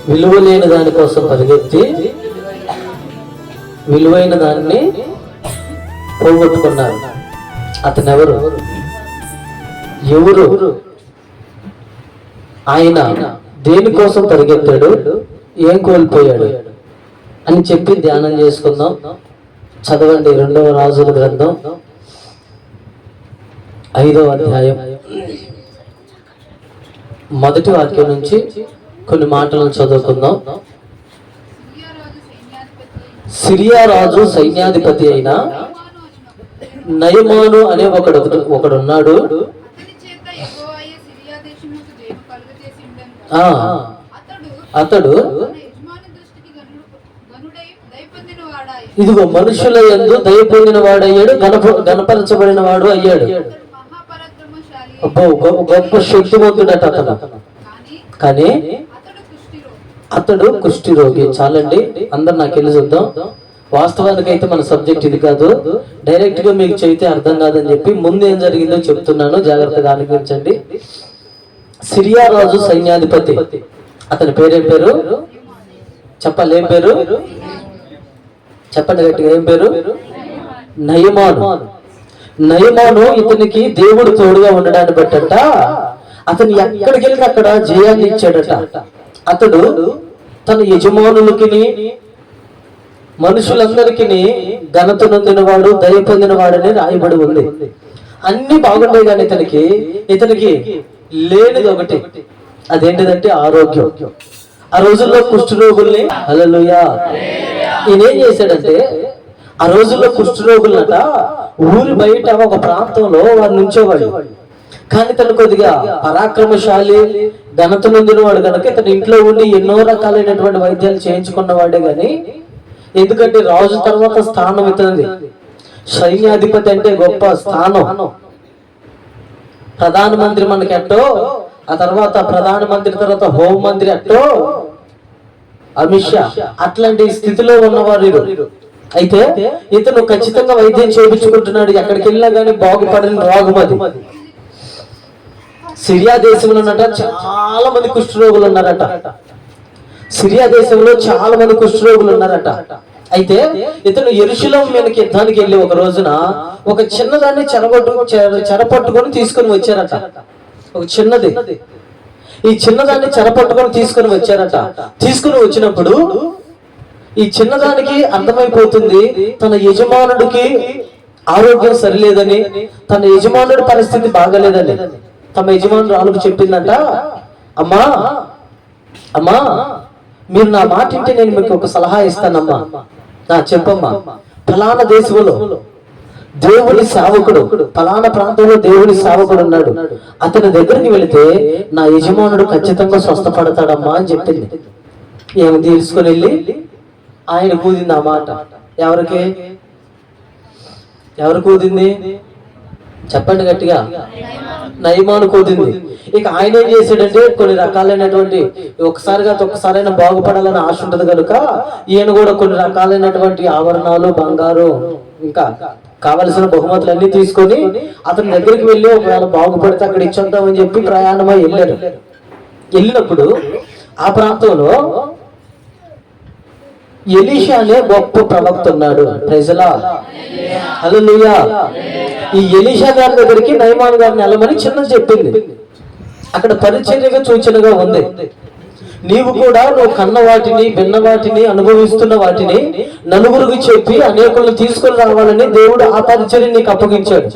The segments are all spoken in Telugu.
విలువ లేని దానికోసం పరిగెత్తి విలువైన దాన్ని పోగొట్టుకున్నారు. అతను ఎవరు? ఆయన దేనికోసం పరిగెత్తాడు, ఏం కోల్పోయాడు అని చెప్పి ధ్యానం చేసుకుందాం. చదవండి 2వ రాజుల గ్రంథం 5వ అధ్యాయం 1వ వాక్యం నుంచి కొన్ని మాటలను చదువుకుందాం. సిరియా రాజు సైన్యాధిపతి అయిన నయమాను అనే ఒకడున్నాడు. అతడు ఇదిగో మనుషుల యందు దయ పొందిన వాడయ్యాడు, గణపరచబడిన వాడు అయ్యాడు. గొప్ప శక్తివంతుడట అతను. కానీ అతడు కుష్టి రోగి. చాలండి, అందరు నాకు వెళ్ళి చూద్దాం. వాస్తవానికి అయితే మన సబ్జెక్ట్ ఇది కాదు. డైరెక్ట్ గా మీకు చెబితే అర్థం కాదని చెప్పి ముందు ఏం జరిగిందో చెప్తున్నాను, జాగ్రత్తగా ఆలోచించండి. సిరియా రాజు సైన్యాధిపతి, అతని పేరేం పేరు చెప్పాలి? ఏం పేరు చెప్పండి గట్టిగా, ఏం పేరు? నయమాను. నయమాను ఇతనికి దేవుడు తోడుగా ఉండడాన్ని బట్టట అతను ఎక్కడికి వెళ్తే అక్కడ జయాన్ని ఇచ్చాడట. అతడు తన యజమానులకి మనుషులందరికీ ఘనత నొందినవాడు, దయ పొందినవాడని రాయబడి ఉంది. అన్ని బాగుంటాయి, కానీ ఇతనికి లేనిది ఒకటి. అదేంటిదంటే ఆరోగ్యం. ఆ రోజుల్లో కుష్ఠరోగుల్ని, హల్లెలూయా, ఈయనేం చేశాడంటే ఆ రోజుల్లో కుష్ఠరోగులట ఊరి బయట ఒక ప్రాంతంలో వారు నుంచేవాడు. కానీ తను కొద్దిగా పరాక్రమశాలి, ఘనత నొందిన వాడు కనుక ఇతను ఇంట్లో ఉండి ఎన్నో రకాలైనటువంటి వైద్యాలు చేయించుకున్నవాడే. గాని ఎందుకంటే రాజు తర్వాత స్థానం ఇతనిది. సైన్యాధిపతి అంటే గొప్ప స్థానం. ప్రధానమంత్రి మనకి అట్టో, ఆ తర్వాత ప్రధానమంత్రి తర్వాత హోంమంత్రి అట్టో, అమిత్ షా అట్లాంటి స్థితిలో ఉన్నవారు. అయితే ఇతను ఖచ్చితంగా వైద్యం చేయించుకుంటున్నాడు. ఎక్కడికి వెళ్ళినా కానీ బాగుపడిన రోగం అది. సిరియా దేశంలో ఉన్నట చాలా మంది కుష్ఠరోగులు ఉన్నారట. సిరియా దేశంలో చాలా మంది కుష్ఠరోగులు ఉన్నారట. అయితే ఇతను యెరూషలేము మీదకి యుద్ధానికి వెళ్ళి ఒక రోజున ఒక చిన్నదాన్ని చెరపట్టుకొని తీసుకొని వచ్చారట. ఒక చిన్నది, ఈ చిన్నదాన్ని చెరపట్టుకొని తీసుకొని వచ్చారట. తీసుకుని వచ్చినప్పుడు ఈ చిన్నదానికి అర్థమైపోతుంది తన యజమానుడికి ఆరోగ్యం సరిలేదని, తన యజమానుడి పరిస్థితి బాగలేదని. తమ యజమానురాలకు చెప్పిందంట, అమ్మా అమ్మా మీరు నా మాట వింటే నేను మీకు ఒక సలహా ఇస్తానమ్మా. చెప్పమ్మా, ఫలానా దేశంలో దేవుని సేవకుడు, ఫలానా ప్రాంతంలో దేవుని సేవకుడు ఉన్నాడు, అతని దగ్గరికి వెళితే నా యజమానుడు ఖచ్చితంగా స్వస్థపడతాడమ్మా అని చెప్పింది. ఏమి తీసుకుని వెళ్ళి ఆయన కూదింది ఆ మాట. ఎవరు కూదింది చెప్పండి గట్టిగా? నయమాను కూదింది. ఇక ఆయన ఏం చేశాడంటే కొన్ని రకాలైనటువంటి ఒక్కసారైనా బాగుపడాలని ఆశ ఉంటుంది కనుక ఈయన కూడా కొన్ని రకాలైనటువంటి ఆభరణాలు, బంగారు, ఇంకా కావలసిన బహుమతులన్నీ తీసుకొని అతని దగ్గరికి వెళ్ళి ఒకవేళ బాగుపడితే అక్కడ ఇచ్చేద్దామని చెప్పి ప్రయాణమై వెళ్ళాడు. వెళ్ళినప్పుడు ఆ ప్రాంతంలో ఎలీషా అనే గొప్ప ప్రవక్త ఉన్నాడు. ప్రైజలా, హల్లెలూయా. ఈ ఎలీషా గారి దగ్గరికి నయమాను గారిని వెళ్ళమని చిన్న చెప్పింది. అక్కడ పరిచర్యగా సూచనగా ఉంది. నీవు కూడా నువ్వు కన్న వాటిని, విన్న వాటిని, అనుభవిస్తున్న వాటిని నలుగురికి చెప్పి అనేకులను తీసుకుని రావాలని దేవుడు ఆ పరిచర్య నీకు అప్పగించాడు.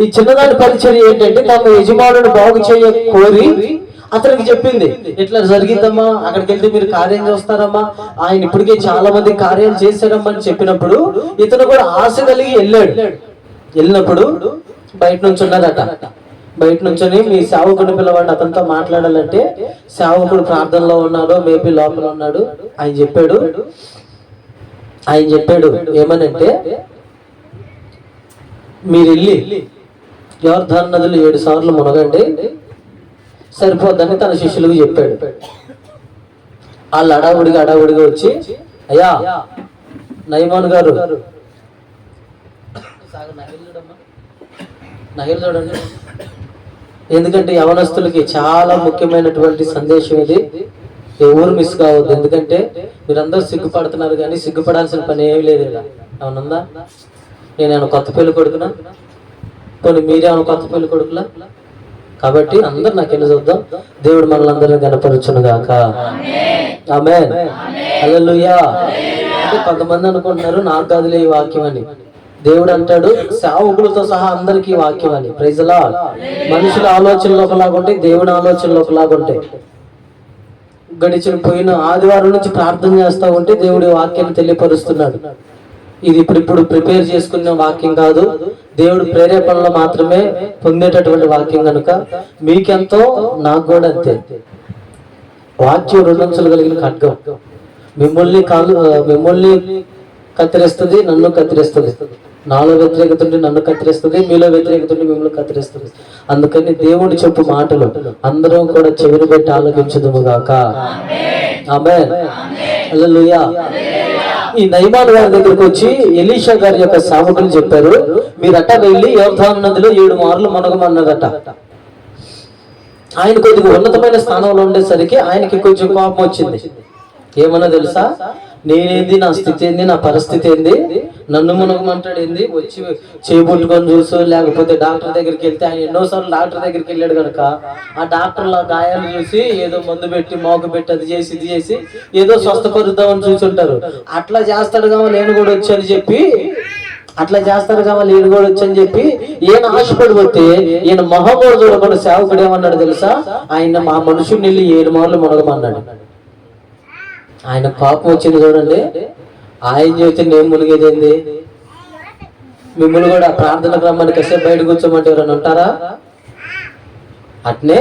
ఈ చిన్నదాని పరిచర్య ఏంటంటే తమ యజమానుని బాగు చేయ కోరి అతనికి చెప్పింది, ఇట్లా జరిగిందమ్మా, అక్కడికి వెళ్తే మీరు కార్యం చేస్తారమ్మా, ఆయన ఇప్పటికే చాలా మంది కార్యాలు చేశారమ్మా అని చెప్పినప్పుడు ఇతను కూడా ఆశ కలిగి వెళ్ళాడు. వెళ్ళినప్పుడు బయట నుంచి ఉన్నారట. బయట నుంచొని మీ సేవకుడిని పిలవండి, అతనితో మాట్లాడాలంటే సేవకుడు ప్రార్థనలో ఉన్నాడు, మేబీ లోపల ఉన్నాడు. ఆయన చెప్పాడు ఏమనంటే, మీరు వెళ్ళి యోర్దాను నదిలో 7 సార్లు మునగండి, సరిపోద్దని తన శిష్యులకు చెప్పాడు. వాళ్ళు అడావుడిగా వచ్చి, అయ్యా నయమాను గారు, నగలు చూడండి, ఎందుకంటే యవనస్తులకి చాలా ముఖ్యమైనటువంటి సందేశం ఇది. ఎవరు మిస్ కావద్దు. ఎందుకంటే మీరందరూ సిగ్గుపడుతున్నారు, కానీ సిగ్గుపడాల్సిన పని ఏమీ లేదు ఇక్కడ. అవునందా? నేనేమన్నా కొత్త పెళ్లి కొడుకునా? పోనీ మీరేమన్నా కొత్త పెళ్లి కొడుకులా? కాబట్టి అందరు నాకెళ్ళి చూద్దాం. దేవుడు మనల్ని అందరినీ గణపరచును గాక. ఆమేన్. హల్లెలూయా. అంటే కొంతమంది అనుకుంటున్నారు నాకు కాదులే ఈ వాక్యం అని. దేవుడు అంటాడు సేవకులతో సహా అందరికీ వాక్యం అని. Praise the Lord. మనుషుల ఆలోచనలు ఒకలాగా ఉంటాయి, దేవుని ఆలోచనలు ఒకలాగా ఉంటాయి. గడిచిన పోయిన ఆదివారం నుంచి ప్రార్థన చేస్తా ఉంటే దేవుడి వాక్యాన్ని తెలియపరుస్తున్నాడు. ఇది ఇప్పుడు ప్రిపేర్ చేసుకున్న వాక్యం కాదు, దేవుడు ప్రేరేపణలో మాత్రమే పొందేటటువంటి వాక్యం కనుక మీకెంతో నాకు కూడా అంతే. వాక్యం రెండంచులు కలిగిన ఖడ్గం. మిమ్మల్ని కత్తిరిస్తుంది, నన్ను కత్తిరిస్తుంది. నాలో వ్యతిరేకత ఉంటే నన్ను కత్తిరిస్తుంది, మీలో వ్యతిరేకత ఉంటే మిమ్మల్ని కత్తిరిస్తుంది. అందుకని దేవుడు చెప్పు మాటలు అందరం కూడా చెవిని పెట్టి ఆలోచించుదుము గాక. ఆమేన్. హల్లెలూయా. ఈ నయమాను గారి దగ్గరికి వచ్చి ఎలీషా గారి యొక్క సేవకులు చెప్పారు, మీరట వెళ్ళి యోర్దాను నదిలో 7 మార్లు మునగమన్నదట. ఆయన కొద్దిగా ఉన్నతమైన స్థానంలో ఉండేసరికి ఆయనకి కొంచెం కోపం వచ్చింది. ఏమన్నా తెలుసా? నేనేంది, నా స్థితి ఏంది, నా పరిస్థితి ఏంది, నన్ను మునగమంటాడు ఏంది, వచ్చి చేయబుట్టుకొని చూసు, లేకపోతే డాక్టర్ దగ్గరికి వెళ్తే ఆయన ఎన్నోసార్లు డాక్టర్ దగ్గరికి వెళ్ళాడు కనుక ఆ డాక్టర్ల గాయాలు చూసి ఏదో మందు పెట్టి మోక పెట్టి అది చేసి ఇది చేసి ఏదో స్వస్థపరుద్దామని చూసుంటారు. అట్లా చేస్తాడు కావాలి నేను కూడా వచ్చని చెప్పి ఈయన ఆశపడిపోతే ఈయన మహామూడు చూడకుండా సేవకుడు ఏమన్నాడు తెలుసా? ఆయన మా మనుషుని వెళ్ళి 7 మార్లు మునగమన్నాడు. ఆయన కోపం వచ్చింది చూడండి. ఆయన చెబితే నేను మునిగేదేంది? మిమ్మల్ని కూడా ప్రార్థనకు రమ్మని కాసేపు బయట కూర్చోమంటే ఎవరైనా ఉంటారా? అట్నే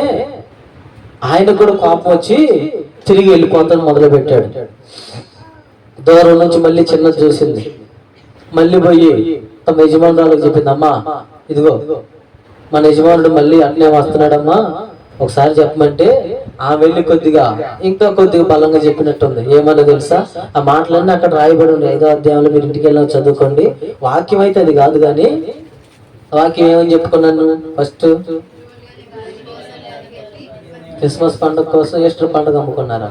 ఆయన కూడా కోపం వచ్చి తిరిగి వెళ్ళిపోతాను మొదలు పెట్టాడు. దూరం నుంచి మళ్ళీ చిన్నది చూసింది. మళ్ళీ పోయి తమ యజమానురాలకు చెప్పింది, అమ్మా ఇదిగో మన యజమానుడు మళ్ళీ అట్నే వస్తున్నాడమ్మా, ఒకసారి చెప్పమంటే ఆ వెళ్ళి ఇంకా కొద్దిగా బలంగా చెప్పినట్టుంది. ఏమన్నా తెలుసా? ఆ మాటలన్నీ అక్కడ రాయబడి ఉన్నాయి 5వ అధ్యాయంలో. మీరు ఇంటికి వెళ్ళి చదువుకోండి. వాక్యం అయితే అది కాదు, కానీ వాక్యం ఏమని చెప్పుకున్నాను? ఫస్ట్ క్రిస్మస్ పండుగ కోసం ఈస్టర్ పండుగ అమ్ముకున్నారా?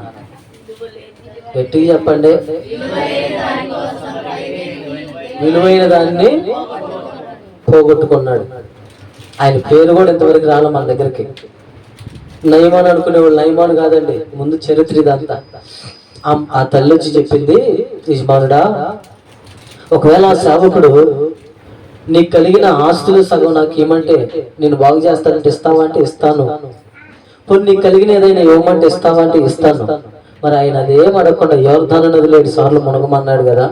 గట్టిగా చెప్పండి. విలువైన దాన్ని పోగొట్టుకున్నాడు. ఆయన పేరు కూడా ఇంతవరకు రాలే మన దగ్గరికి. నయమాన్ అనుకునేవాళ్ళు నయమాన్ కాదండి, ముందు చరిత్ర ఇదంతా. ఆ తల్లి వచ్చి చెప్పింది, యజమానుడా ఒకవేళ ఆ సేవకుడు నీకు కలిగిన ఆస్తులు సగం నాకు ఇవ్వమంటే నేను బాగు చేస్తానంటే ఇస్తావా అంటే ఇస్తాను, ఇప్పుడు నీకు కలిగిన ఏదైనా ఇవ్వమంటే ఇస్తావా అంటే ఇస్తాను. మరి ఆయన అదేం అడగకుండా యోర్దాను నదిలో 7 సార్లు మునగమన్నాడు కదా,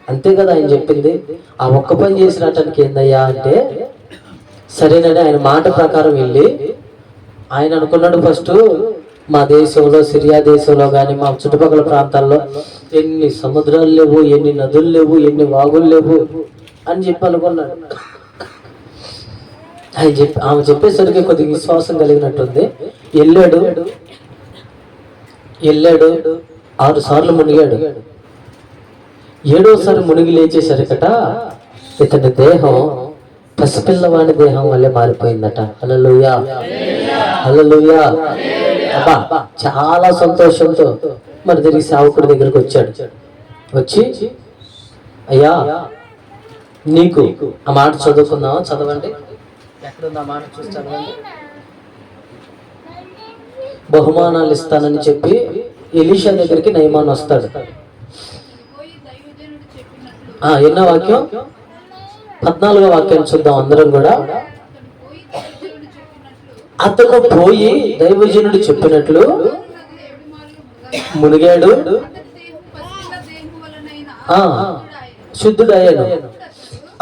అంతే కదా ఆయన చెప్పింది. ఆ ఒక్క పని చేసినటానికి ఏందయ్యా అంటే, సరేనండి ఆయన మాట ప్రకారం వెళ్ళి ఆయన అనుకున్నాడు ఫస్ట్ మా దేశంలో సిరియా దేశంలో కానీ మా చుట్టుపక్కల ప్రాంతాల్లో ఎన్ని సముద్రాలు లేవు, ఎన్ని నదులు లేవు, ఎన్ని వాగులు లేవు అని చెప్పి అనుకున్నాడు. ఆమె చెప్పేసరికి కొద్దిగా విశ్వాసం కలిగినట్టుంది. వెళ్ళాడు 6 సార్లు మునిగాడు. 7వసారి మునిగి లేచేసరికట ఇతని దేహం పసిపిల్లవాడి దేహం వల్లే మారిపోయిందట. హల్లెలూయా, హల్లెలూయా. అబ్బా చాలా సంతోషంతో మరి తిరిగి సేవకుడి దగ్గరికి వచ్చాడు. వచ్చి అయ్యా నీకు ఆ మాట చదువుకుందామా? చదవండి. ఎక్కడుంది ఆ మాట? చూసి చదవండి. బహుమానాలు ఇస్తానని చెప్పి ఎలీషా దగ్గరికి నయమాన్ వస్తాడు. ఎన్నో వాక్యం? 14వ వాక్యాన్ని చూద్దాం అందరం కూడా. అతను పోయి దైవజనుడు చెప్పినట్లు మునిగాడు, శుద్ధుడయ్యాడు.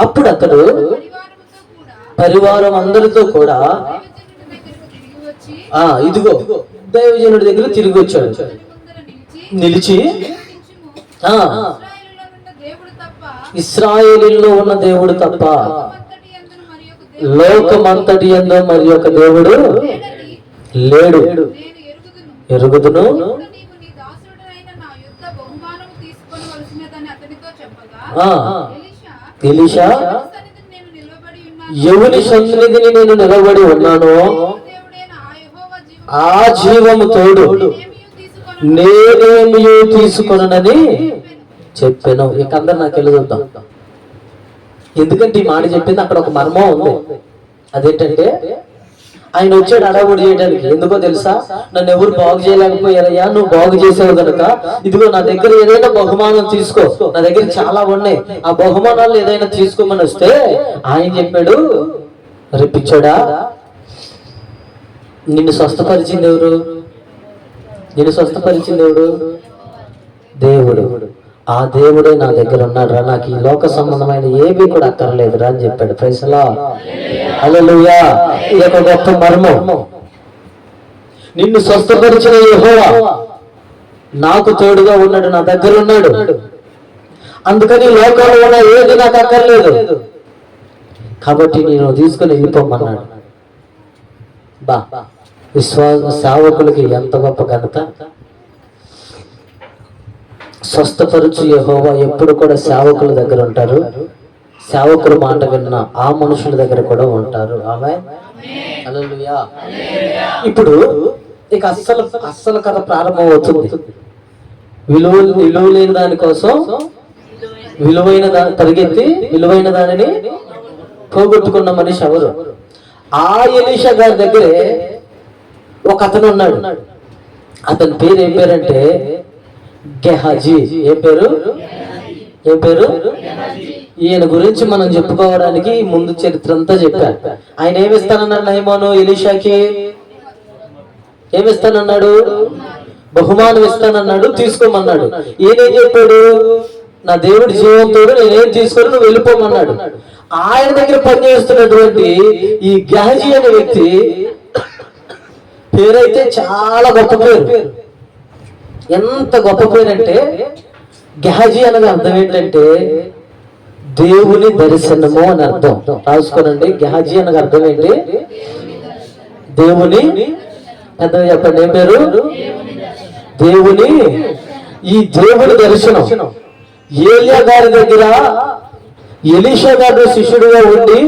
అప్పుడు అతడు పరివారం అందరితో కూడా ఇదిగో దైవజనుడి దగ్గర తిరిగి వచ్చాడు. నిలిచి ఇశ్రాయేలీయుల్లో ఉన్న దేవుడు తప్ప లోకమంతటి యందు మరి ఒక దేవుడు లేడు ఎరుగుదును. ఎలీషా ఎవరి సన్నిధిని నేను నిలబడి ఉన్నానో ఆ జీవము తోడు నేనేమి తీసుకొనని చెప్పాను. ఇక అందరు నాకు వెళ్ళొద్దాం. ఎందుకంటే ఈ మాట చెప్పింది అక్కడ ఒక మర్మం ఉంది. అదేంటంటే ఆయన వచ్చాడు అడవుడు చేయడానికి. ఎందుకో తెలుసా? నన్ను ఎవరు బాగు చేయలేకపోయారయ్యా, నువ్వు బాగు చేసావు కనుక ఇదిగో నా దగ్గర ఏదైనా బహుమానం తీసుకో, నా దగ్గర చాలా ఉన్నాయి, ఆ బహుమానాలు ఏదైనా తీసుకోమని వస్తే ఆయన చెప్పాడు, రేపిచ్చాడా, నిన్ను స్వస్థపరిచింది ఎవరు? నిన్ను స్వస్థపరిచింది ఎవరు? దేవుడు. ఆ దేవుడే నా దగ్గర ఉన్నాడు రా, నాకు ఈ లోక సంబంధమైన ఏమీ కూడా అక్కర్లేదురా అని చెప్పాడు. ప్రైజ్ లార్డ్, హల్లెలూయా. ఇది ఒక గొప్ప మర్మం. నిన్ను స్వస్థపరిచిన యెహోవా నాకు తోడుగా ఉన్నాడు, నా దగ్గర ఉన్నాడు, అందుకని లోకంలో ఉన్న ఏది నాకు అక్కర్లేదు, కాబట్టి నేను తీసుకుని వెళ్ళిపోమన్నాడు. బా, విశ్వాస సేవకులకి ఎంత గొప్ప ఘనత. స్వస్థపరుచు యెహోవా ఎప్పుడు కూడా సేవకుల దగ్గర ఉంటారు. సేవకుల మాట విన్న ఆ మనుషుల దగ్గర కూడా ఉంటారు. ఆమేన్, హల్లెలూయా. ఇప్పుడు ఇక అస్సలు కథ ప్రారంభం అవుతుంది. విలువ లేని దానికోసం విలువైన దాన్ని పరిగెత్తి విలువైన దానిని పోగొట్టుకున్న మనిషి ఎవరు? ఆ ఎలీషా గారి దగ్గరే ఒక అతను ఉన్నాడు. అతని పేరు ఏం పేరంటే గెహాజీ. ఏం పేరు? ఈయన గురించి మనం చెప్పుకోవడానికి ముందు చరిత్ర అంతా చెప్పారు. ఆయన ఏమిస్తానన్నాడు? నయమాను ఎలీషాకి ఏమిస్తానన్నాడు? బహుమానం ఇస్తానన్నాడు, తీసుకోమన్నాడు. ఈయనేం చెప్పాడు? నా దేవుడి జీవంతోడు నేనేం తీసుకొని నువ్వు వెళ్ళిపోమన్నాడు. ఆయన దగ్గర పనిచేస్తున్నటువంటి ఈ గెహాజీ అనే వ్యక్తి పేరైతే చాలా గొప్ప పేరు. ఎంత గొప్ప పేరు అంటే, గెహాజీ అనగా అర్థం ఏంటంటే దేవుని దర్శనము అని అర్థం. రాసుకోనండి, గెహాజీ అనగా అర్థం ఏంటి? దేవుని, పెద్దగా చెప్పండి, ఏం పేరు? దేవుని. ఈ దేవుని దర్శనం ఏలియా గారి దగ్గర ఎలీషా గారి శిష్యుడిగా ఉండి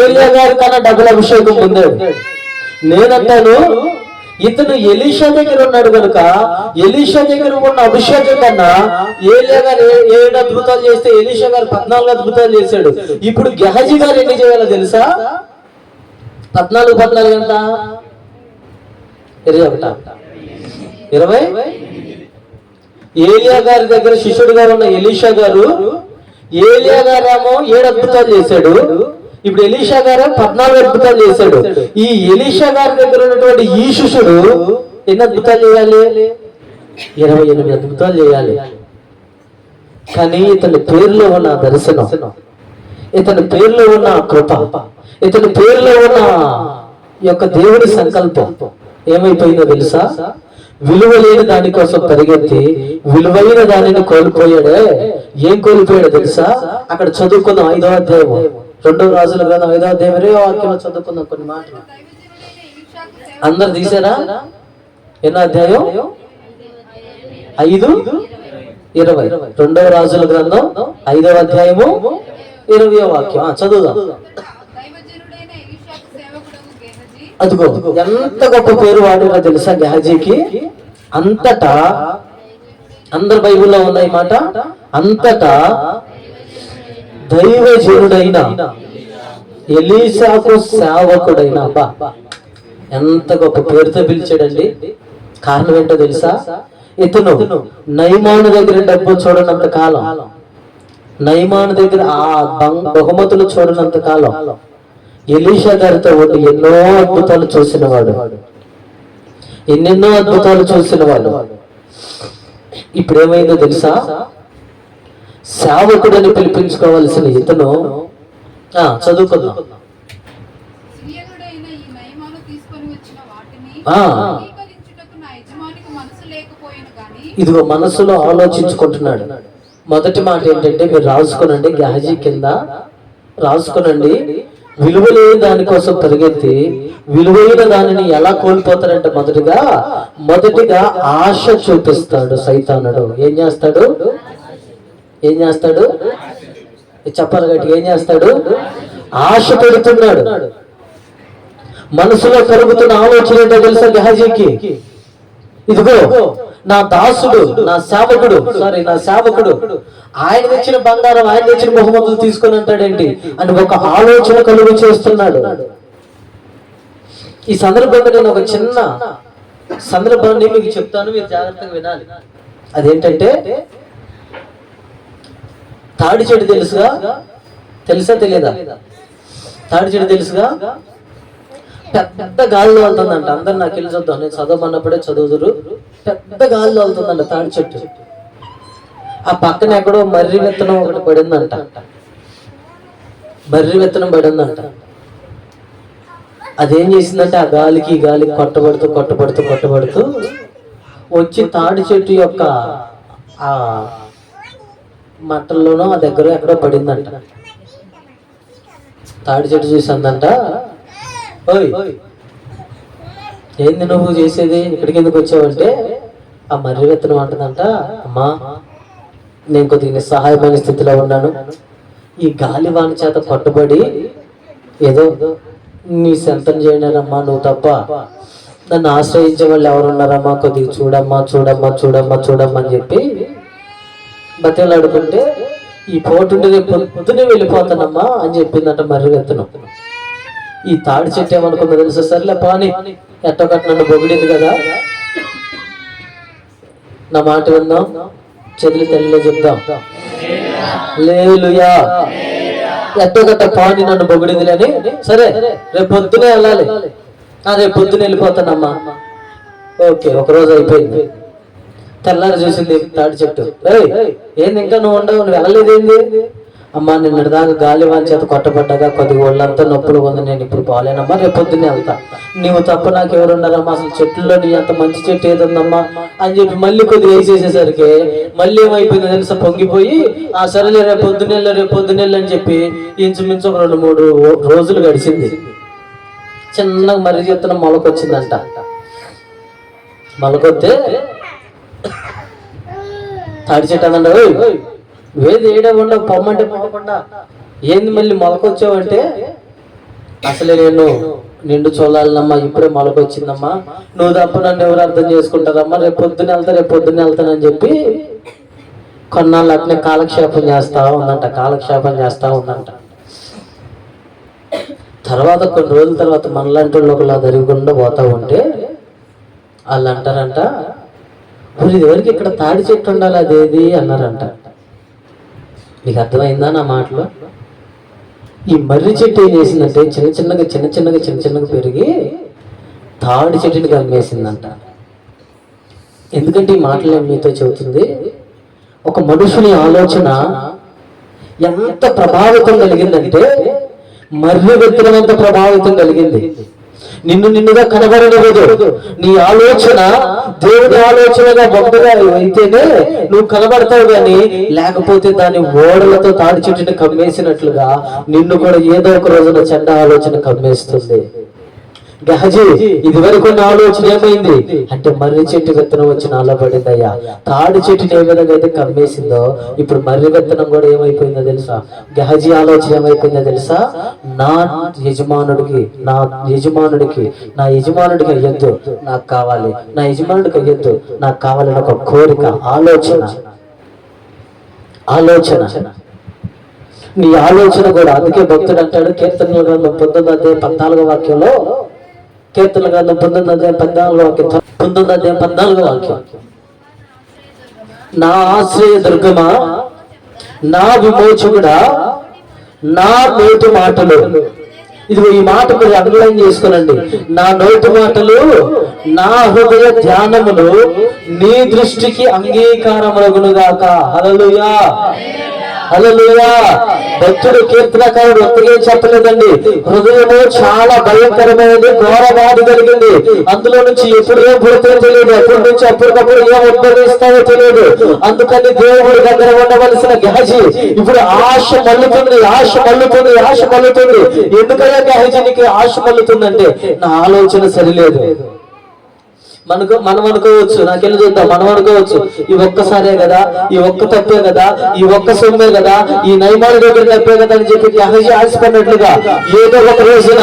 ఏలియా గారి కన్నా డబుల్ అభిషేకం పొందాడు. నేనంటాను, ఇతను ఎలీషా దగ్గర ఉన్నాడు కనుక ఎలీషా దగ్గర ఉన్న అభిషేకం కన్నా ఏలియా గారు 7 అద్భుతాలు చేస్తే ఎలీషా గారు 14 అద్భుతాలు చేశాడు. ఇప్పుడు గెహాజీ గారు ఎన్ని చేయాలో తెలుసా? 14 ఎంత? 20. ఏలియా గారి దగ్గర శిష్యుడిగా ఉన్న ఎలీషా గారు, ఏలియా గారేమో 7 అద్భుతాలు చేశాడు. ఇప్పుడు ఎలీషా గారు 14 అద్భుతాలు చేశాడు. ఈ ఎలీషా గారి దగ్గర ఉన్నటువంటి ఈ శిష్యుడు ఎన్ని అద్భుతాలు చేయాలి? 28 అద్భుతాలు చేయాలి. కానీ ఇతని పేరులో ఉన్న దర్శనం, ఇతని పేరులో ఉన్న కృప, ఇతని పేరులో ఉన్న యొక్క దేవుడి సంకల్పం ఏమైపోయిందో తెలుసా? విలువ లేని దానికోసం పరిగెత్తి విలువైన దానిని కోల్పోయాడే. ఏం కోల్పోయాడో తెలుసా? అక్కడ చదువుకుందాం 5వ అధ్యాయం, 2 రాజుల గ్రంథం 5వ అధ్యాయం 20వ వాక్యంలో చదువుకుందాం కొన్ని మాటలు. అందరు తీసారా? ఎన్నో అధ్యాయం? 5:20. 2వ రాజుల గ్రంథం 5వ అధ్యాయము 20వ వాక్యం చదువుదాం. అదిగో ఎంత గొప్ప పేరు వాడినా తెలుసా గెహాజీకి. అంతటా, అందరు బైబిల్లో ఉన్నాయి మాట, అంతటా దైవజనుడైన ఎలీషాకు సేవకుడైన. ఎంత గొప్ప పేరుతో పిలిచాడండి. కారణం ఏంటో తెలుసా? ఇతను నయమాను దగ్గర డబ్బు చూడనంత కాలం, నయమాను దగ్గర ఆ బహుమతులు చూడనంత కాలం ఎలీషా గారితో ఉండి ఎన్నో అద్భుతాలు చూసినవాడు, ఎన్నెన్నో అద్భుతాలు చూసినవాడు. ఇప్పుడు ఏమైందో తెలుసా? సేవకుడని పిలిపించుకోవాల్సిన ఇతను చదువుకుందాం. ఇదిగో మనసులో ఆలోచించుకుంటున్నాడు. మొదటి మాట ఏంటంటే, మీరు రాసుకోనండి, గెహాజీ కింద రాసుకోనండి. విలువ లేని దానికోసం పరిగెత్తి విలువైన దానిని ఎలా కోల్పోతారంటే, మొదటిగా ఆశ చూపిస్తాడు సైతానుడు. ఏం చేస్తాడు? చెప్పాలి గట్టిగా. ఏం చేస్తాడు? ఆశ పెడుతున్నాడు. మనసులో కలుగుతున్న ఆలోచన ఏంటో తెలుసా గెహాజీకి? ఇదిగో నా దాసుడు, నా సేవకుడు ఆయన తెచ్చిన బంగారం, ఆయన తెచ్చిన బహుమతులు తీసుకొని అంటాడేంటి అని ఒక ఆలోచన కలుగు చేస్తున్నాడు. ఈ సందర్భంగా నేను ఒక చిన్న సందర్భాన్ని మీకు చెప్తాను, మీరు జాగ్రత్తగా వినాలి. అదేంటంటే, తాడి చెట్టు తెలుసా తెలియదా? తాడి చెట్టు తెలుసుగా? పెద్ద గాలిలో వెళ్తుందంట. అందరు నాకు వెళ్ళి చూద్దాం, నేను చదవమన్నప్పుడే చదువుదురు. పెద్ద గాలిలో వెళ్తుందంట తాడి చెట్టు. ఆ పక్కన ఎక్కడో మర్రి విత్తనం ఒకటి పడిందంట. అదేం చేసిందంటే, ఆ గాలికి కొట్టబడుతూ వచ్చి తాడి చెట్టు యొక్క ఆ మట్టల్లోనో ఆ దగ్గర ఎక్కడో పడిందంట. తాడి చెట్టు చూసిందంట, ఓయ్ ఏంది నువ్వు చేసేది, ఇక్కడికి ఎందుకు వచ్చావంటే, ఆ మర్రి విత్తనం అంటుందంట, అమ్మా నేను కొద్దిగా నిస్సహాయమైన స్థితిలో ఉన్నాను, ఈ గాలి వాని చేత కొట్టబడి ఏదో నీ సంతం చేయనమ్మా, నువ్వు తప్ప నన్ను ఆశ్రయించే వాళ్ళు ఎవరున్నారమ్మా, కొద్దిగా చూడమ్మా అని చెప్పి బతిలాడుకుంటే, ఈ పోటుండి రేపు పొద్దునే వెళ్ళిపోతానమ్మా అని చెప్పిందంట మర్రి విత్తనం. ఈ తాడి చెట్టు ఏమనుకుందో తెలుసా, సర్లే పాని ఎట్టొకటి నన్ను పొగిడింది కదా, నా మాట విందాం, చెల్లి తల్లిలో చెప్దాం, హల్లెలూయా, ఎట్టొకట పాని నన్ను పొగిడిందిలేని, సరే రేపు పొద్దునే వెళ్ళాలి, రేపు పొద్దునే వెళ్ళిపోతానమ్మా. ఓకే, ఒకరోజు అయిపోయింది. తెల్లారి చూసింది తాడి చెట్టు, ఏంది ఇంకా నువ్వు ఉండవు, నువ్వు వెళ్ళలేదేంది? అమ్మా నిన్నటి దాకా గాలి వాని చేత కొట్టబడ్డాగా కొద్దిగా ఒళ్ళంతా నొప్పులు ఉంది, నేను ఇప్పుడు పోలేనమ్మా, రేపు పొద్దున్నే వెళ్తా. నీవు తప్ప నాకు ఎవరు ఉన్నారమ్మా, అసలు చెట్లలో నీ అంత మంచి చెట్టు ఏదుందమ్మా అని చెప్పి మళ్ళీ కొద్దిగా వేసేసేసరికి మళ్ళీ ఏమైపోయింది తెలుసా, పొంగిపోయి ఆ సరేలే రేపు పొద్దున్నెళ్ళు అని చెప్పి ఇంచుమించు 2-3 రోజులు గడిచింది. చిన్నగా మర్రి చెప్తున్న మొలకొచ్చిందంట. మొలకొస్తే తాడి చెట్టు అనండి, వేది ఏడకుండా పొమ్మంటే పోకుండా ఏంది మళ్ళీ మొలకొచ్చావంటే, అసలే నేను నిండు చూడాలమ్మా, ఇప్పుడే మొలకొచ్చిందమ్మా, నువ్వు తప్ప నన్ను ఎవరు అర్థం చేసుకుంటారమ్మా, రేపు పొద్దున్న వెళ్తానని చెప్పి కొన్నాళ్ళు అట్నే కాలక్షేపం చేస్తా ఉందంట. తర్వాత కొన్ని రోజుల తర్వాత మనలాంటి వాళ్ళు ఒకలా జరగకుండా పోతా ఉంటే వాళ్ళు అంటారంట, ఎవరికి ఇక్కడ తాడి చెట్టు ఉండాలి అదేది అన్నారంట. మీకు అర్థమైందా నా మాటలో? ఈ మర్రి చెట్టు ఏం చేసిందంటే చిన్న చిన్నగా పెరిగి తాడి చెట్టుని కమ్మేసిందంట. ఎందుకంటే ఈ మాటలు మీతో చెబుతుంది, ఒక మనుషుని ఆలోచన ఎంత ప్రభావితం కలిగిందంటే, మర్రి విత్తనం ఎంత ప్రభావితం కలిగింది. నిన్నుగా కనబడలేదు. నీ ఆలోచన దేవుని ఆలోచనగా బొమ్మగా అయితేనే నువ్వు కనబడతావు, కానీ లేకపోతే దాని ఓడలతో తాడి చెట్టుని కమ్మేసినట్లుగా నిన్ను కూడా ఏదో ఒక రోజున చెడ్డ ఆలోచన కమ్మేస్తుంది. గహజీ ఇది వరకు ఉన్న ఆలోచన ఏమైంది అంటే, మర్రి చెట్టు విత్తనం వచ్చి నాలో పడిందయ్యా. తాడి చెట్టుని ఏ విధంగా అయితే కమ్మేసిందో, ఇప్పుడు మర్రి విత్తనం కూడా ఏమైపోయిందో తెలుసా? గహజీ ఆలోచన ఏమైపోయిందో తెలుసా? నా యజమానుడికి అయ్యొద్దు, నాకు కావాలి, నా యజమానుడికి అయ్యొద్దు, నాకు కావాలని ఒక కోరిక, ఆలోచన. నీ ఆలోచన కూడా. అందుకే భక్తుడు అంటాడు కీర్తనల గ్రంథం 19వ వాక్యంలో, కీర్తనల గ్రంథం 19వ వాక్యం, నా ఆశ్రయ దుర్గమా, నా విమోచకుడా, నా నోటి మాటలు. ఇది ఈ మాట మీరు అండర్లైన్ చేసుకోనండి. నా నోటి మాటలు, నా హృదయ ధ్యానములు నీ దృష్టికి అంగీకారములగునుగాక. హల్లెలూయా. భక్తుడు కీర్తనకారుడు ఒక్కగే చెప్పలేదండి, హృదయము చాలా భయంకరమైనది, ఘోరవాది కలిగింది, అందులో నుంచి ఎప్పుడు ఏం పుడితే తెలియదు, ఎప్పటి నుంచి అప్పటికప్పుడు ఏం ఉద్భవిస్తాయో తెలియదు. అందుకని దేవుడి దగ్గర ఉండవలసిన గహజీ ఇప్పుడు ఆశ మల్లుతుంది. ఎందుకయ్యా గహజీ నీకు ఆశ మల్లుతుందంటే, నా ఆలోచన సరిలేదు. మనం అనుకోవచ్చు, నాకెళ్ళి చూద్దాం, మనం అనుకోవచ్చు ఈ ఒక్కసారే కదా, ఈ ఒక్క తప్పే కదా, ఈ ఒక్క సొమ్మే కదా, ఈ నైమాని దగ్గర తప్పే కదా అని చెప్పి గహజీ ఆశపడినట్లుగా ఏదో ఒక రోజున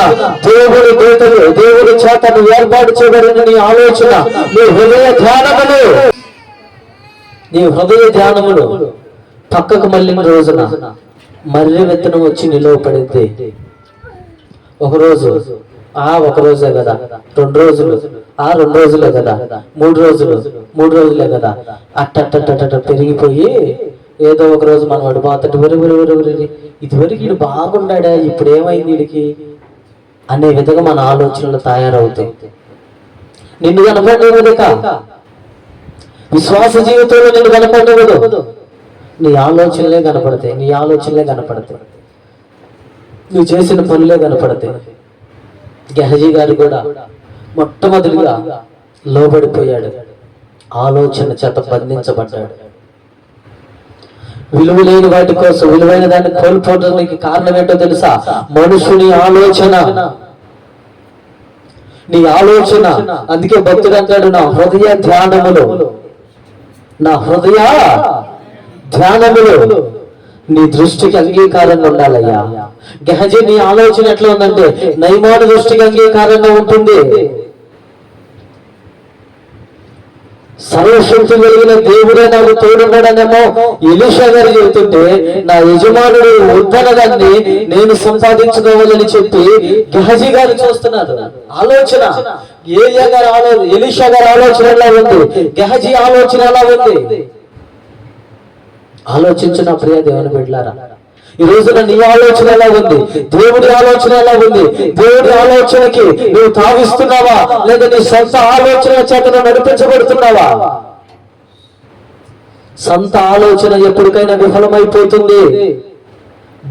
దేవుడి చేత నువ్వు ఏర్పాటు చేయబడిన నీ ఆలోచన, నీ హృదయ ధ్యానములు నీ హృదయ ధ్యానములు పక్కకు మళ్ళిన రోజున మర్రి విత్తనం వచ్చి నిలవపడింది. ఒకరోజు ఒక రోజే కదా, 2 రోజులు 2 రోజులే కదా, 3 రోజులు 3 రోజులే కదా, అట్ట పెరిగిపోయి ఏదో ఒక రోజు మనం వాడు బాతటి ఇదివరకు వీడు బాగుండా, ఇప్పుడు ఏమైంది వీడికి అనే విధంగా మన ఆలోచనలు తయారవుతాయి. నిన్ను కనపడేది విశ్వాస జీవితంలో నిన్ను కనపడేదు, నీ ఆలోచనలే కనపడతాయి, నీ ఆలోచనలే కనపడతాయి, నువ్వు చేసిన పనులే కనపడతాయి. గెహజీ గారు కూడా మొట్టమొదటిగా లోబడిపోయాడు, ఆలోచన చేత బంధించబడ్డాడు. విలువ లేని వాటి కోసం విలువైన దాన్ని కోల్పోవడానికి కారణం ఏంటో తెలుసా? మనుషుని ఆలోచన, నీ ఆలోచన. అందుకే భక్తుడు అంటాడు, నా హృదయ ధ్యానములు నీ దృష్టికి అంగీకారంగా ఉండాలయ్యా. గెహజీ నీ ఆలోచన ఎట్లా ఉందంటే నయమాను దృష్టికి అంగీకారంగా ఉంటుంది. సర్వశక్తి కలిగిన దేవుడే నాకు తోడున్నాడనేమో ఎలీషా గారు చెబుతుంటే, నా యజమానుడు ఉద్దనదాన్ని నేను సంపాదించుకోవాలని చెప్పి గెహజీ గారు చూస్తున్నారు. ఆలోచన ఎలీషా గారి ఆలోచన ఎలా ఉంది, గెహజీ ఆలోచన ఎలా ఉంది? ఆలోచించిన ప్రియ దేవుని బిడ్డలారా, ఈ రోజున నీ ఆలోచన ఎలా ఉంది? దేవుడి ఆలోచన ఎలా ఉంది? దేవుడి ఆలోచనకి నువ్వు తావిస్తున్నావా, లేదా నీ సొంత ఆలోచన చేత నడిపించబడుతున్నావా? సొంత ఆలోచన ఎప్పటికైనా విఫలమైపోతుంది.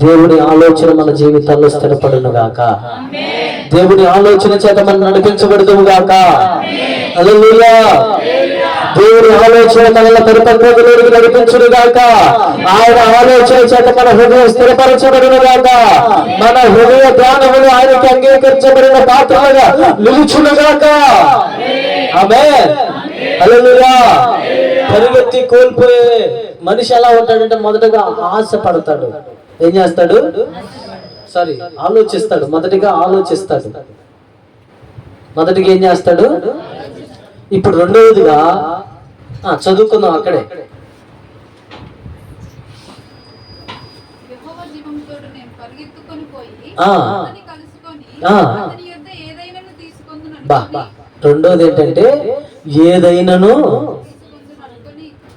దేవుడి ఆలోచన మన జీవితాల్లో స్థిరపడును గాక. దేవుడి ఆలోచన చేత మనం నడిపించబడుతుము గాక. హల్లెలూయా. దేవుడి ఆలోచన మనల్ని పరిపక్వతలోకి నడిపించును గాక. ఆయన ఆలోచన చేత మన హృదయం స్థిరపరచబడును గాక. మన హృదయ ధ్యానములు ఆయనకి అంగీకరించబడిన పాత్రలుగా నిలుచును గాక. ఆమేన్. హల్లెలూయా. పరిగెత్తి కోల్పోయే మనిషి ఎలా ఉంటాడంటే మొదటగా ఆశ పడతాడు. ఏం చేస్తాడు? ఆలోచిస్తాడు. మొదటిగా ఏం చేస్తాడు? ఇప్పుడు రెండవదిగా చదువుకుందాం అక్కడే. రెండోది ఏంటంటే ఏదైనాను,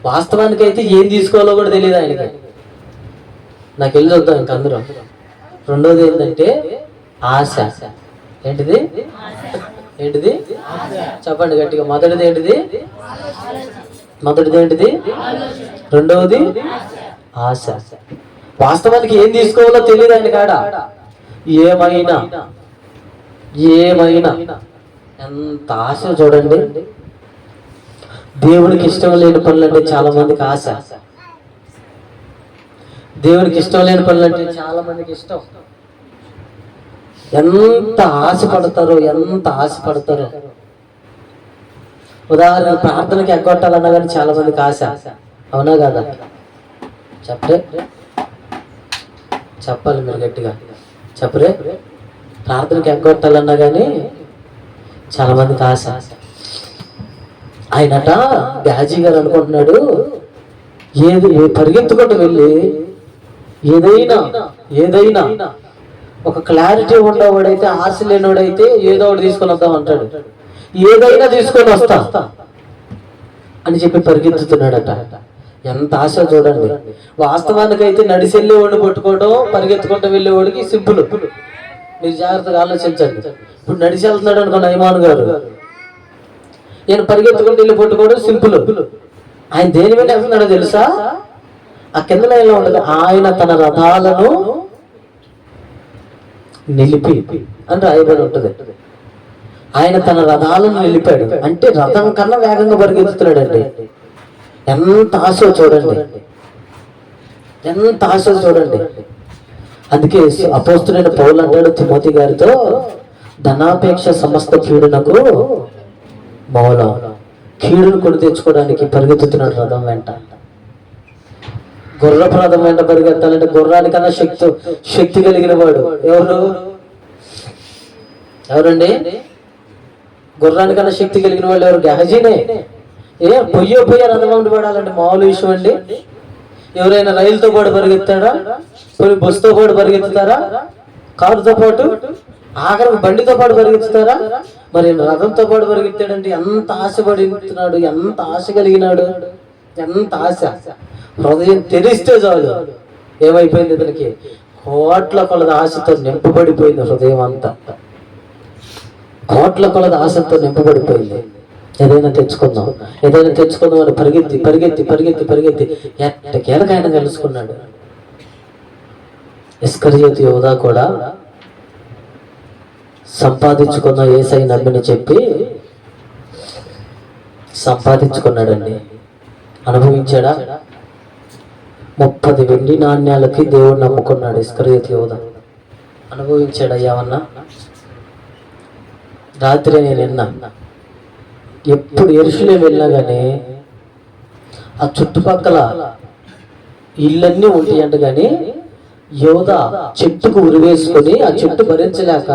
వాస్తవానికి అయితే ఏం తీసుకోవాలో కూడా తెలియదు ఆయనకి. నాకు వెళ్ళి చూద్దాం ఇంక అందరూ. రెండోది ఏంటంటే ఆశ. ఏంటిది? చెప్పండి గట్టిగా. మొదటిది ఏంటిది? రెండవది ఆశ. వాస్తవానికి ఏం తీసుకోవాలో తెలియదు ఆయన కాడ. ఏమైనా ఎంత ఆశ చూడండి. దేవునికి ఇష్టం లేని పనులు అంటే చాలా మందికి ఆశ. దేవునికి ఇష్టం లేని పనులు అంటే చాలా మందికి ఇష్టం. ఎంత ఆశపడతారో. ఉదాహరణ ప్రార్థనకి ఎగ్గొట్టాలన్నా కానీ చాలా మందికి ఆశ. అవునా కదా? చెప్పాలి మీరు గట్టిగా చెప్పరే. ప్రార్థనకి ఎగ్గొట్టాలన్నా కానీ చాలా మందికి ఆశ. ఆయనట గెహజీ గారు అనుకుంటున్నాడు, పరిగెత్తుకుంటూ వెళ్ళి ఏదైనా ఒక క్లారిటీ ఉండేవాడైతే, ఆశ లేనివాడైతే ఏదో ఒకటి తీసుకొని వద్దాం అంటాడు. ఏదైనా తీసుకొని వస్తా అని చెప్పి పరిగెత్తుతున్నాడట. ఎంత ఆశ చూడండి. వాస్తవానికి అయితే నడిచి వెళ్ళేవాడిని పట్టుకోవడం, పరిగెత్తుకుంటూ వెళ్ళేవాడికి సింపుల్. మీరు జాగ్రత్తగా ఆలోచించండి. ఇప్పుడు నడిచి వెళ్తున్నాడు అనుకో నయమాను గారు, నేను పరిగెత్తుకుంటూ వెళ్ళి పట్టుకోవడం సింపుల్. ఆయన దేని మీద వెళ్తున్నాడో తెలుసా? ఆ కింద లైన్లో ఉండదు, ఆయన తన రథాలను నిలిపి అని రాయబడి ఉంటుంది. ఆయన తన రథాలను నిలిపాడు అంటే రథం కన్నా వేగంగా పరిగెత్తుతున్నాడండి. ఎంత ఆశ చూడండి. అందుకే అపోస్తులైన పౌలు అంటాడు తిమోతి గారితో, ధనాపేక్ష సమస్త కీడునకు మూలం. కీడును కొని తెచ్చుకోవడానికి పరిగెత్తుతున్నాడు రథం వెంట. గుర్రపు రథం వెంట పరిగెత్తాలంటే గుర్రానికన్నా శక్తి కలిగిన వాడు ఎవరండి? గుర్రానికన్నా శక్తి కలిగిన వాళ్ళు ఎవరు? గెహజీనే. పొయ్యే రథం పడాలంటే మామూలు విషయం అండి. ఎవరైనా రైలుతో పాటు పరిగెత్తాడా? కొన్ని బస్సుతో పాటు పరిగెత్తుతారా? కారుతో పాటు, ఆఖరికి బండితో పాటు పరిగెత్తుతారా? మరి రథంతో పాటు పరిగెత్తాడంటే ఎంత ఆశపడుతున్నాడు, ఎంత ఆశ కలిగినాడు, ఎంత ఆశ. హృదయం తెరిస్తే చాలు ఏమైపోయింది ఇతనికి? కోట్ల కొలది ఆశతో నింపబడిపోయింది హృదయం అంతా. కోట్ల కొలది ఆశతో నింపబడిపోయింది. ఏదైనా తెచ్చుకుందాం అని పరిగెత్తి పరిగెత్తి పరిగెత్తి పరిగెత్తి ఎట్టకేలకు ఆయన కలుసుకున్నాడు. ఇస్కరియోతు యోధా కూడా సంపాదించుకున్న యేసయ్య నమ్మిని చెప్పి సంపాదించుకున్నాడండి. అనుభవించాడా? 30 వెండి నాణ్యాలకి దేవుడు నమ్ముకున్నాడు ఇస్కరియోతు యోధా. అనుభవించాడు అయ్యావన్నా? రాత్రి నేను విన్నా, ఎప్పుడు యెరూషలేము వెళ్ళినా కానీ ఆ చుట్టుపక్కల ఇళ్ళన్నీ ఉంటాయంట, కానీ యోధా చెట్టుకు ఉరివేసుకొని ఆ చెట్టు భరించలేక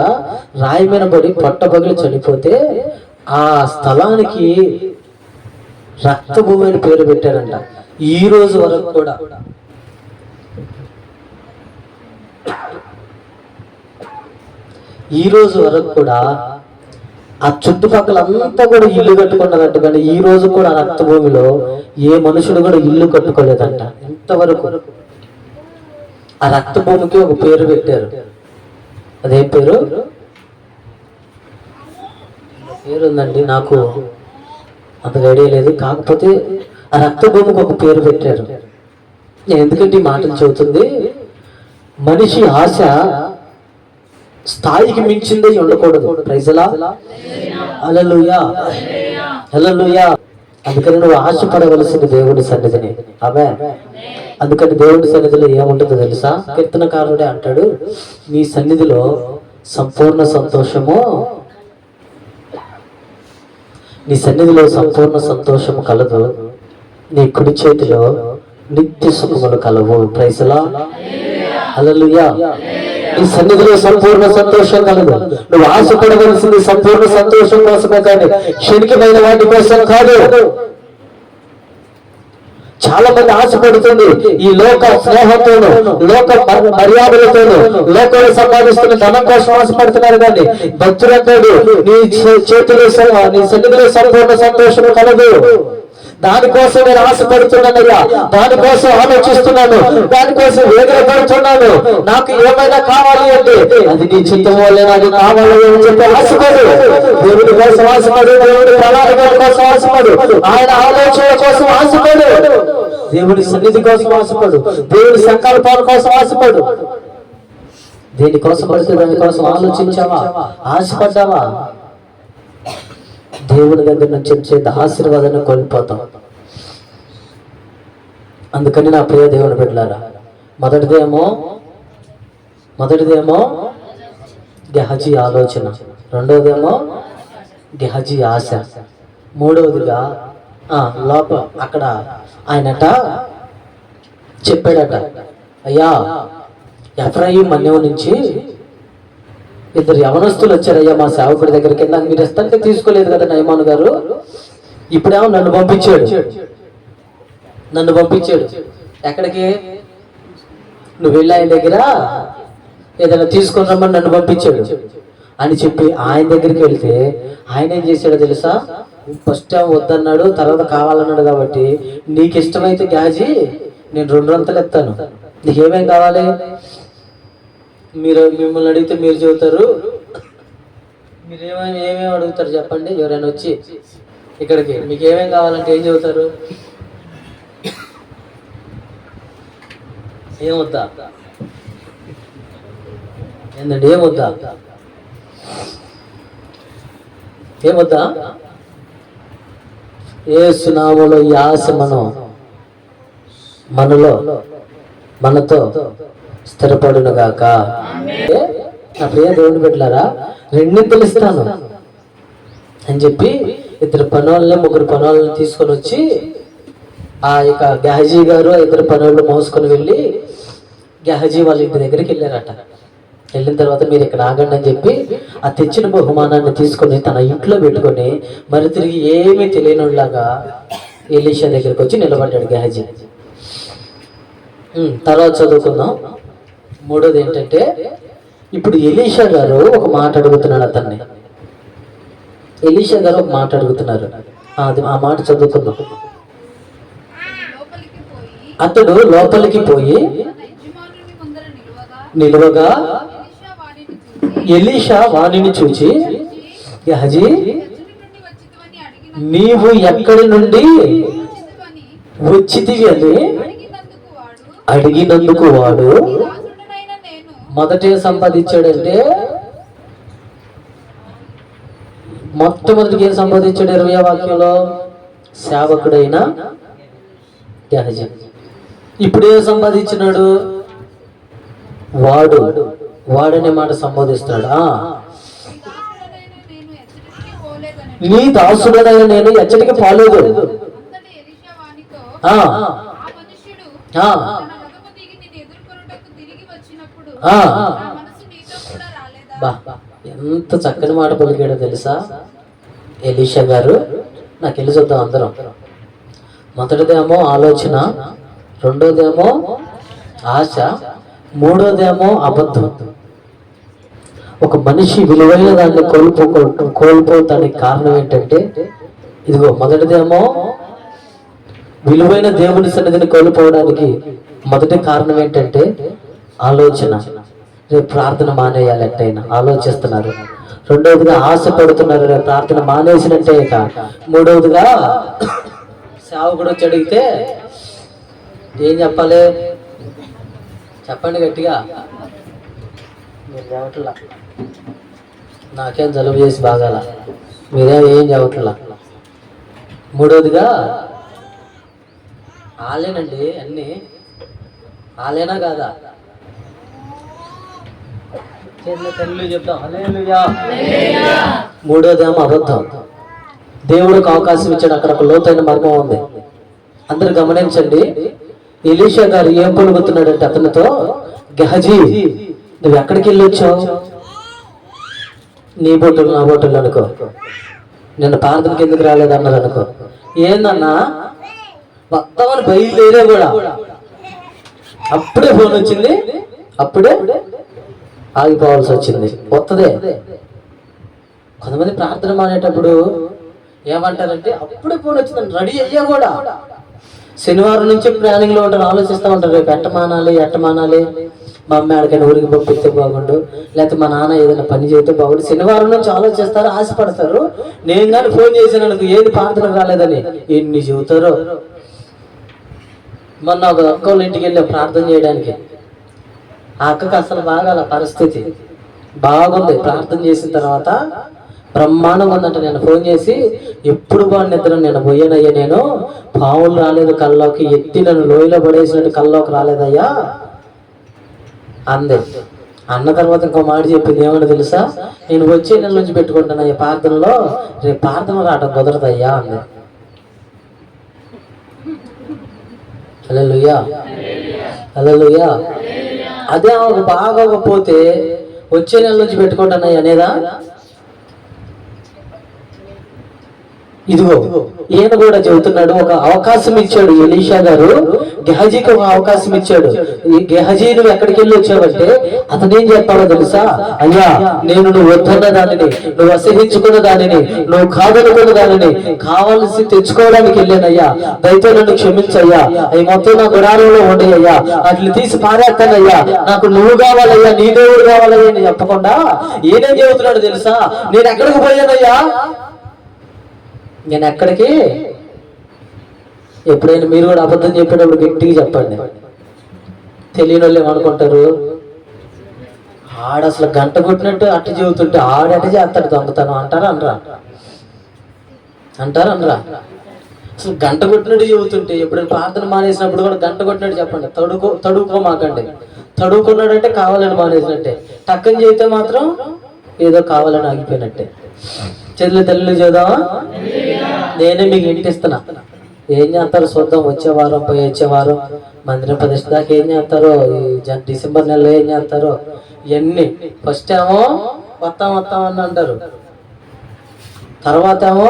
రాయి మీద పడి పట్టపగిలి చనిపోతే ఆ స్థలానికి రక్తభూమి అని పేరు పెట్టారంట. ఈ రోజు వరకు కూడా ఆ చుట్టుపక్కల అంతా కూడా ఇల్లు కట్టుకున్నదంట, కానీ ఈ రోజు కూడా ఆ రక్తభూమిలో ఏ మనుషుడు కూడా ఇల్లు కట్టుకోలేదంట ఇంతవరకు. ఆ రక్తభూమికి ఒక పేరు పెట్టారు. అదే పేరు ఉందండి, నాకు అంతగా ఐడియా లేదు. కాకపోతే ఆ రక్తభూమికి ఒక పేరు పెట్టారు. నేను ఎందుకంటే ఈ మాటలు చెబుతుంది, మనిషి ఆశ స్థాయికి మించిందే ఉండకూడదు. ప్రైజలా, హల్లెలూయా, హల్లెలూయా. అందుకని నువ్వు ఆశపడవలసింది దేవుడి సన్నిధిని. ఆమేన్. అందుకని దేవుడి సన్నిధిలో ఏముంటుందో తెలుసా? కీర్తనకారుడే అంటాడు, నీ సన్నిధిలో సంపూర్ణ సంతోషము, నీ సన్నిధిలో సంపూర్ణ సంతోషము కలదు, నీ కుడి చేతిలో నిత్య సుఖములు కలవు. ప్రైజలా, హల్లెలూయా. నీ సన్నిధిలో సంపూర్ణ సంతోషం కలదు. నువ్వు ఆశపడవలసింది సంపూర్ణ సంతోషం కోసమే, కానీ క్షణికమైన వాటి కోసం కాదు. చాలా మంది ఆశపడుతుంది ఈ లోక స్నేహంతోనూ, లోక మర్యాదలతోనూ, లోకంలో సంపాదిస్తున్న ధనం కోసం ఆశపడుతున్నారు. కానీ భక్తులంటాడు, నీ చేతిలో నీ సన్నిధిలో సంపూర్ణ సంతోషం కలదు. దానికోసం నేను ఆశపడుతున్నానయ్యా, దానికోసం ఆలోచిస్తున్నాను, దానికోసం వేదన పడుతున్నాను. నాకు ఏమైనా కావాలి అంటే అది నీ చిత్తం వల్లే నాకు కావాలి అని చెప్పి ఆశపడు. దేవుడి కోసం ఆశపడు, దేవుడి ప్రణాళికల కోసం ఆశపడు, ఆయన ఆలోచనల కోసం ఆశపడు, దేవుడి సన్నిధి కోసం ఆశపడు, దేవుడి సంకల్పాల కోసం ఆశపడు. దేనికోసం పడితే దానికోసం ఆలోచించావా, ఆశపడ్డావా, దేవుని దగ్గర నుంచి వచ్చేది ఆశీర్వాదాన్ని కోల్పోతాం. అందుకని నా ప్రియ దేవుని బిడ్డలారా, మొదటిదేమో గెహజీ ఆలోచన, రెండోదేమో గెహజీ ఆశ, మూడవదిగా అక్కడ ఆయనట చెప్పాడట, అయ్యా ఎఫ్రాయిం మన్యం నుంచి 2 యవనస్తులు వచ్చారయ్యా మా సేవకుడి దగ్గరికి. నాకు మీరు ఇస్తానికి తీసుకోలేదు కదా నయమాను గారు, ఇప్పుడేమో నన్ను పంపించాడు. ఎక్కడికి? నువ్వు వెళ్ళి ఆయన దగ్గర ఏదైనా తీసుకొని రమ్మని నన్ను పంపించాడు అని చెప్పి ఆయన దగ్గరికి వెళ్తే ఆయన ఏం చేశాడో తెలుసా? ఫస్ట్ ఏమో వద్దన్నాడు, తర్వాత కావాలన్నాడు. కాబట్టి నీకు ఇష్టమైతే గాజీ నేను 2 రంతలు ఎత్తాను, నీకేమేం కావాలి? మిమ్మల్ని అడిగితే మీరు చెబుతారు, మీరు ఏమేమి అడుగుతారు చెప్పండి. ఎవరైనా వచ్చి ఇక్కడికి మీకు ఏమేం కావాలంటే ఏం చెబుతారు? ఏమొద్దా? ఏందండి ఏమొద్దా? యేసు నామములో ఈ ఆశ మనతో స్థిరపడును గాక. నా ప్రియ దేవుని బిడ్డలారా, 2 ఇస్తాను అని చెప్పి 2 పనోళ్ళని 3 పనోళ్ళని తీసుకొని వచ్చి ఆ యొక్క గెహజీ గారు 2 పనోళ్ళు మోసుకొని వెళ్ళి గెహజీ వాళ్ళ ఇంటి దగ్గరికి వెళ్ళారట. వెళ్ళిన తర్వాత మీరు ఇక్కడ ఆగండి అని చెప్పి ఆ తెచ్చిన బహుమానాన్ని తీసుకొని తన ఇంట్లో పెట్టుకొని మరి తిరిగి ఏమీ తెలియనిలాగా ఎలీషా దగ్గరికి వచ్చి నిలబడ్డాడు గెహజీ. తర్వాత చదువుకుందాం. మూడోది ఏంటంటే, ఇప్పుడు ఎలీషా గారు ఒక మాట అడుగుతున్నాడు అతన్ని. ఎలీషా గారు ఒక మాట అడుగుతున్నారు. ఆ మాట చదువుకుందాం. అతడు లోపలికి పోయి నిలువగా ఎలీషా వాణిని చూచి, గెహజీ, నీవు ఎక్కడి నుండి వచ్చితివి అని అడిగినందుకు వాడు మొదటే సంపాదించాడంటే, మొట్టమొదటికి ఏం సంపాదించాడు 20వ వాక్యంలో? సేవకుడైన గెహజీ. ఇప్పుడు ఏం సంపాదించినాడు? వాడనే మాట సంబోధిస్తున్నాడు. నీ దాసుడనైన నేను ఎచ్చటికి పోలేదు. ఎంత చక్కని మాట పలికాడో తెలుసా ఎలీషా గారు. నాకు వెళ్ళి చూద్దాం అందరం. మొదటిదేమో ఆలోచన, రెండోదేమో ఆశ, మూడోదేమో అబద్ధం. ఒక మనిషి విలువైన దాన్ని కోల్పోతానికి కారణం ఏంటంటే, ఇదిగో మొదటిదేమో విలువైన దేవుని సన్నిధిని కోల్పోవడానికి మొదటి కారణం ఏంటంటే ఆలోచన. రేపు ప్రార్థన మానేయాలి ఎట్టయినా ఆలోచిస్తున్నారు. రెండవదిగా ఆశ పడుతున్నారు, రేపు ప్రార్థన మానేసినట్టే. మూడవదిగా సేవకుడు వచ్చి అడిగితే ఏం చెప్పాలి? చెప్పండి గట్టిగా. మీరు చెప్పట్లా, నాకేం జలుబు చేసి బాగాల, మీరేం చెప్పట్లా. మూడవదిగా ఆలేనండి, అన్నీ ఆలేనా కాదా? చెప్తాం. మూడోదేమో అబద్ధం. దేవుడికి అవకాశం ఇచ్చాడు. అక్కడ ఒక లోతైన మర్మం ఉంది. అందరు గమనించండి. ఎలీషా గారు ఏం పలుకుతున్నాడంటే అతనితో, గెహజీ, నువ్వు ఎక్కడికి వెళ్ళి వచ్చావు? నీ బోటులు నా బోటులు అనుకో, నిన్న ప్రార్థనకి ఎందుకు రాలేదన్నారు అనుకో. ఏందన్నా వస్తామని బయలుదేరే కూడా అప్పుడే ఫోన్ వచ్చింది, అప్పుడే ఆగిపోవాల్సి వచ్చింది. వస్తుందే. కొంతమంది ప్రార్థన మానేటప్పుడు ఏమంటారంటే అప్పుడే ఫోన్ వచ్చిందని రెడీ అయ్యా కూడా. శనివారం నుంచి ప్లానింగ్ లో ఉంటారు, ఆలోచిస్తూ ఉంటారు, రేపు ఎట్ట మానాలి, మా అమ్మ ఎక్కడికైనా ఊరికి పంపిస్తే బాగుండు, లేకపోతే మా నాన్న ఏదైనా పని చేస్తే బాగుండు. శనివారం నుంచి ఆలోచిస్తారు, ఆశపడతారు. నేను కానీ ఫోన్ చేసినందుకు ఏది ప్రార్థన రాలేదని ఎన్ని చెబుతారో. మొన్న ఒక అక్క వాళ్ళ ఇంటికి వెళ్ళాం ప్రార్థన చేయడానికి. ఆ అక్కకి అసలు బాగాల పరిస్థితి బాగుంది. ప్రార్థన చేసిన తర్వాత బ్రహ్మాండంగా ఉందంట. నేను ఫోన్ చేసి, ఎప్పుడు బాగా నిద్ర, నేను పోయానయ్యా, నేను పావులు రాలేదు కల్లోకి, ఎత్తి నన్ను లోయలో పడేసినట్టు కల్లోకి రాలేదయ్యా అందే. అన్న తర్వాత ఇంకో మాట చెప్పింది. ఏమన్నా తెలుసా? నేను వచ్చే నెల నుంచి పెట్టుకుంటానయ్యా ప్రార్థనలో, రేపు ప్రార్థన రావడం కుదరదయ్యా అంది. హల్లెలూయా, హల్లెలూయా. అదే ఆమెకు బాగోకపోతే వచ్చే నెల నుంచి పెట్టుకుంటానయ్యా అనేదా? ఇదిగో ఈయన కూడా చెబుతున్నాడు. ఒక అవకాశం ఇచ్చాడు ఎలీషా గారు గెహజీకి, ఒక అవకాశం ఇచ్చాడు. ఈ గెహజీ నువ్వు ఎక్కడికి వెళ్ళి వచ్చావంటే అతను ఏం చెప్పాలో తెలుసా? అయ్యా, నేను నువ్వు వద్దన్న దానిని, నువ్వు అసహించుకున్న దానిని, నువ్వు కాదనుకున్న దానిని కావాల్సి తెచ్చుకోవడానికి వెళ్ళానయ్యా, దయతో నన్ను క్షమించయ్యా, అవి మొత్తం నా గుడారంలో ఉండేయ్యా, వాటిని తీసి పారేస్తానయ్యా, నాకు నువ్వు కావాలయ్యా, నీ దేవుడు కావాలయ్యా అని చెప్పకుండా ఈయనేం చెబుతున్నాడు తెలుసా? నేను ఎక్కడికి పోయానయ్యా, నేను ఎక్కడికి. ఎప్పుడైనా మీరు కూడా అబద్ధం చెప్పేటప్పుడు గట్టిగా చెప్పండి. తెలియని వాళ్ళు ఏమనుకుంటారు, ఆడ అసలు గంట కొట్టినట్టు అట్ట చెబుతుంటే ఆడట చేస్తాడు దొంగతనం అంటారా అనరా? అసలు గంట కొట్టినట్టు చెబుతుంటే ఎప్పుడైనా ప్రార్థన మానేసినప్పుడు కూడా గంట కొట్టినట్టు చెప్పండి. తడుకోమాకండి. తడుకున్నాడంటే కావాలని మానేసినట్టే, టక్కని చేస్తే మాత్రం ఏదో కావాలని ఆగిపోయినట్టే. చెల్లి తల్లి చేద్దామా? నేనే మీకు ఇంటిస్తున్నా. ఏం చేస్తారు చూద్దాం. వచ్చే వారం మందిరం ప్రతిష్ఠ దాకా ఏం చేస్తారో, ఈ డిసెంబర్ నెలలో ఏం చేస్తారో ఇవన్నీ. ఫస్ట్ ఏమో వస్తాం వస్తాం అని అంటారు, తర్వాత ఏమో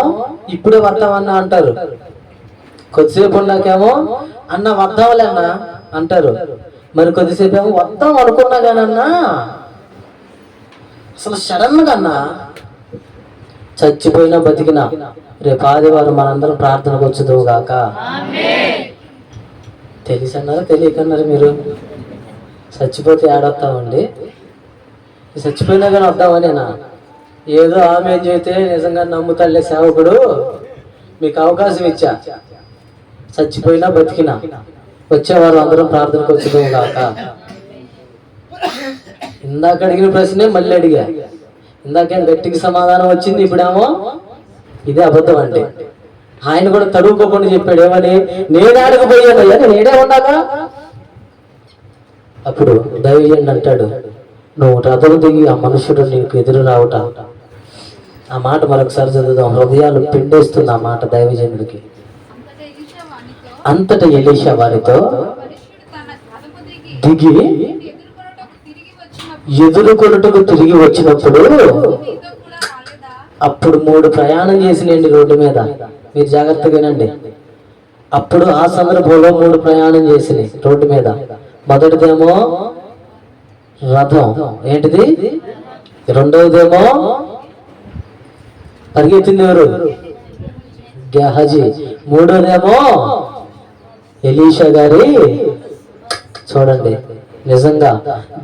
ఇప్పుడే వస్తామన్నా అంటారు, కొద్దిసేపు ఉన్నాకేమో అన్న వద్దాంలే అన్న అంటారు, మరి కొద్దిసేపు ఏమో వద్దాం అనుకున్నా కానన్నా అసలు సడన్ గా అన్నా చచ్చిపోయినా బతికినా రేపు ఆదివారం మనందరం ప్రార్థనకు వచ్చుదువు గాక. తెలిసన్నారా తెలియకన్నారు మీరు? చచ్చిపోతే ఏడొస్తామండి, చచ్చిపోయినా కానీ వద్దామనేనా? ఏదో ఆమె ఏం చెబితే నిజంగా నమ్ముతలే సేవకుడు, మీకు అవకాశం ఇచ్చా, చచ్చిపోయినా బతికినా వచ్చేవారు అందరం ప్రార్థనకు వచ్చుదువు గాక. ఇందాక అడిగిన ప్రశ్నే మళ్ళీ అడిగా, ఇందాకేం గట్టికి సమాధానం వచ్చింది, ఇప్పుడేమో ఇదే అబద్ధం అంటే. ఆయన కూడా తడువుకోకుండా చెప్పాడు, ఏమని? నేనే అడగబోయానయ్యా, నేనే ఉన్నాగా. అప్పుడు దైవజనుడు అంటాడు, నువ్వు రథం దిగి ఆ మనుషుడు నీకు ఎదురు రావట. ఆ మాట మరొకసారి చదువుదాం, హృదయాలు పిండేస్తుంది ఆ మాట దైవజనుడికి. అంతటా ఎలీషా వారితో దిగి ఎదుర్కొనుటకు తిరిగి వచ్చినప్పుడు అప్పుడు 3 ప్రయాణం చేసినండి రోడ్డు మీద. మీరు జాగ్రత్తగానండి. అప్పుడు ఆ సందర్భంలో 3 ప్రయాణం చేసినాయి రోడ్డు మీద. మొదటిదేమో రథం, ఏంటిది? రెండవదేమో పరిగెత్తింది ఎవరు? గెహజీ. మూడోదేమో ఎలీషా గారి. చూడండి నిజంగా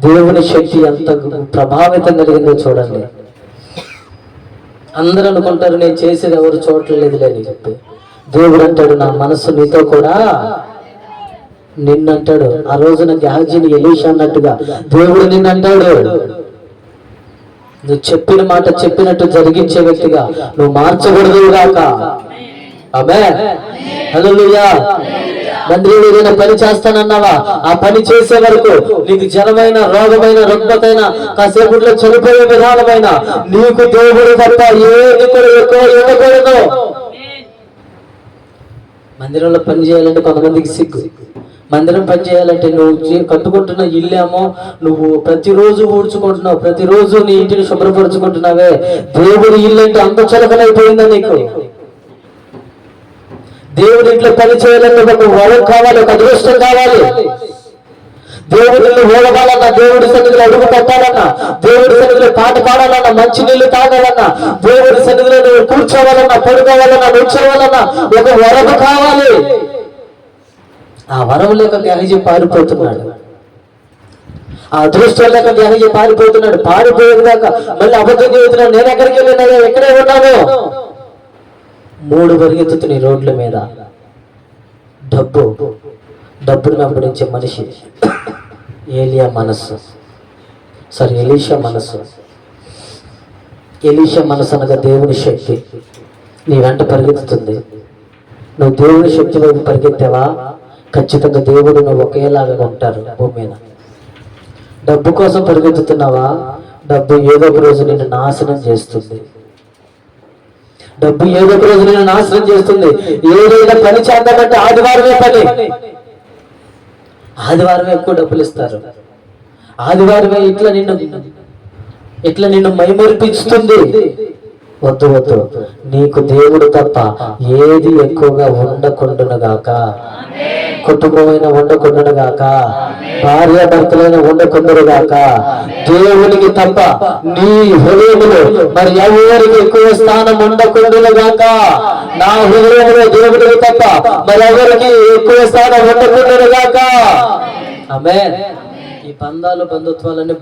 దేవుని శక్తి ఎంత ప్రభావితం కలిగిందో చూడండి. అందరూ అనుకుంటారు నేను చేసేది ఎవరు చూడట్లేదు అని చెప్పి. దేవుడు అంటాడు, నా మనస్సు నీతో కూడా నిన్నంటాడు. ఆ రోజున గెహజీని ఎలీషా అన్నట్టుగా దేవుడు నిన్నంటాడు. నువ్వు చెప్పిన మాట చెప్పినట్టు జరిగించే వ్యక్తిగా నువ్వు మార్చకూడదు గాక. ఆమేన్, హల్లెలూయా. మందిరంలో ఏదైనా పని చేస్తానన్నావా, ఆ పని చేసే వరకు నీకు జనమైన, రోగమైన, రుగ్మతైన, కాసేపట్లో చనిపోయే విధానమైన నీకు దేవుడు తప్ప ఏది కూడా ఎక్కువ ఇవ్వకూడదు. మందిరంలో పని చేయాలంటే కొంతమందికి సిగ్గు. మందిరం పని చేయాలంటే నువ్వు కట్టుకుంటున్న ఇల్లేమో నువ్వు ప్రతిరోజు ఊడ్చుకుంటున్నావు, ప్రతిరోజు నీ ఇంటిని శుభ్రపరుచుకుంటున్నావే. దేవుడి ఇల్లు అంటే అంత చులకనైపోయిందా నీకు? దేవుడి ఇంట్లో పని చేయాలంటే ఒక వరం కావాలి, ఒక అదృష్టం కావాలి. దేవుడి ఇల్లు ఓడవాలన్నా, దేవుడి సన్నిధిలో అడుగు పెట్టాలన్నా, దేవుడి సన్నిధిలో పాట పాడాలన్నా, మంచి నీళ్లు తాగాలన్నా, దేవుడి సన్నిధిలో నువ్వు కూర్చోవాలన్నా, పడుకోవాలన్నా, నుంచోవాలన్నా ఒక వరం కావాలి. ఆ వరం లేక గెహజీ పారిపోతున్నాడు, ఆ అదృష్టం లేక గెహజీ పారిపోతున్నాడు. పారిపోయేదాకా మళ్ళీ అబద్ధం చెబుతున్నాడు, నేను ఎక్కడికి వెళ్ళినా ఎక్కడే ఉన్నాను. 3 పరిగెత్తుతున్నాయి రోడ్ల మీద. డబ్బును వెంబడించే మనిషి ఎలీషా మనస్సు. ఎలీషా మనస్సు అనగా దేవుని శక్తి నీ వెంట పరిగెత్తుతుంది. నువ్వు దేవుని శక్తి వైపు పరిగెత్తావా, ఖచ్చితంగా దేవుడు నువ్వు ఒకేలాగా ఉంటారు భూమి మీద. డబ్బు కోసం పరిగెత్తుతున్నావా, డబ్బు ఏదో ఒక రోజు నిన్ను నాశనం చేస్తుంది. డబ్బు ఏదో ఒక రోజు నిన్ను నాశనం చేస్తుంది. ఏదైనా పని చేద్దామంటే ఆదివారమే పని. ఆదివారమే ఎక్కువ డబ్బులు ఇస్తారు. ఆదివారమే ఇట్లా నిన్ను మైమరిపిస్తుంది. వద్దు, నీకు దేవుడు తప్ప ఏది ఎక్కువగా ఉండకుండునుగాక. కుటుంబమైన ఉండకుండునుగాక, భార్య భర్తలైన ఉండకుండునుగాక. దేవునికి తప్ప నీ హృదయములో మరి ఎవరికి ఎక్కువ స్థానం ఉండకుండునుగాక. నా హృదయంలో దేవుడికి తప్ప మరి ఎవరికి ఎక్కువ స్థానం ఉండకుండునుగాక. ఆమేన్. ఈ బంధాలు, బంధుత్వాలన్నీ